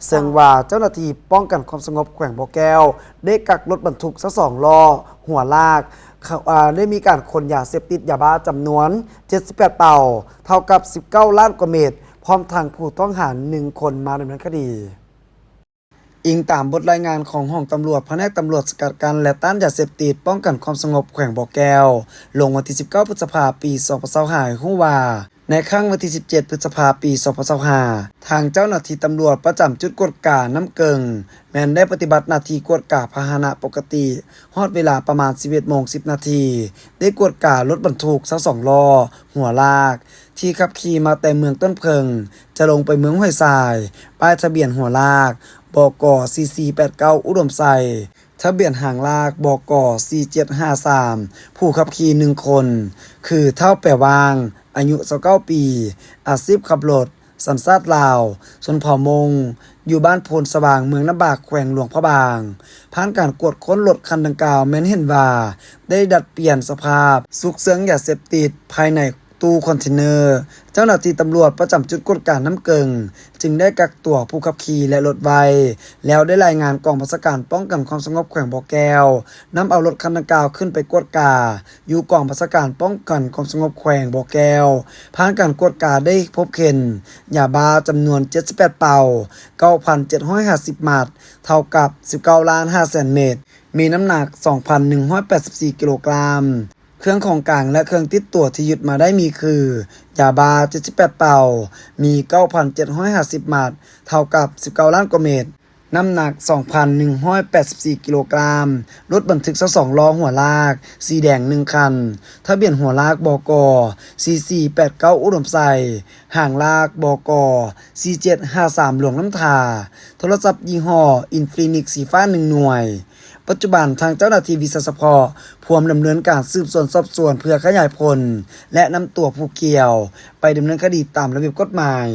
ซึ่งว่าเจ้าหน้าที่ป้องกันความสงบแขวงบ่อแก้วได้กักรถบรรทุกซะ2ล้อหัวลากได้มีการขนยาเสพติดยาบ้าจำนวน78เป่าเท่ากับ19ล้านกว่าเม็ดพร้อมทางผู้ต้องหา1คนมาดำเนินคดีอิงตามบทรายงานของห้องตำรวจแผนกตำรวจสกัดกั้นและต้านยาเสพติดป้องกันความสงบแขวงบ่อแก้วลงวันที่19พฤษภาคมปี2025ฮู้ว่าในครั้งวันที่17พฤษภาคมปี2025ทางเจ้าหน้าที่ตำรวจประจำจุดกวดกาน้ำเกิงแม้นได้ปฏิบัติหน้าที่กวดกาพาหนะปกติฮอดเวลาประมาณ 11:10 นาทีได้กวดการถบรรทุกทั้ง2ล้อหัวลากที่ขับขี่มาแต่เมืองต้นเพิงจะลงไปเมืองห้วยทรายป้ายทะเบียนหัวลากบก4489อุดมไซทะเบียนหางลากบก4753ผู้ขับขี่1คนคือเท่าแปรวางอายุ29ปีอาชีพขับรถสัญชาติลาวชนเผ่ามงอยู่บ้านโพนสว่างเมืองน้ำบากแขวงหลวงพระบางผ่านการกวดค้นรถคันดังกล่าวแม้นเห็นว่าได้ดัดเปลี่ยนสภาพซุกเซิงยาเสพติดภายในตู้คอนเทนเนอร์เจ้าหน้าที่ตำรวจประจำจุดกวดการน้ำเกิงจึงได้กักตัวผู้ขับขี่และรถไว้แล้วได้รายงานกองบัญชาการป้องกันความสงบแขวงบ่อแก้วนำเอารถคันดังกล่าวขึ้นไปกวดกาอยู่กองบัญชาการป้องกันความสงบแขวงบ่อแก้วผ่านการกวดกาได้พบเข็นยาบ้าจำนวน78เป่า 9,750 มัดเท่ากับ19,500,000 เม็ดมีน้ำหนัก 2,184 กิโลกรัมเครื่องของกลางและเครื่องติดตัวที่ยึดมาได้มีคือยาบ้า78เป่ามี 9,750 มัดเท่ากับ19ล้านกว่าเม็ดน้ำหนัก 2,184 กิโลกรัมรถบรรทุก2ล้อหัวลากสีแดง1คันทะเบียนหัวลากบก4489อุดมไซห่างลากบก4753หลวงน้ำทาโทรศัพท์ยี่ห้อ Infinix สีฟ้า1หน่วยปัจจุบันทางเจ้าหน้าที่วิศวกรพวมดำเนินการสืบสวนสอบสวนเพื่อขยายผลและนำตัวผู้เกี่ยวไปดำเนินคดีตามระเบียบกฎหมาย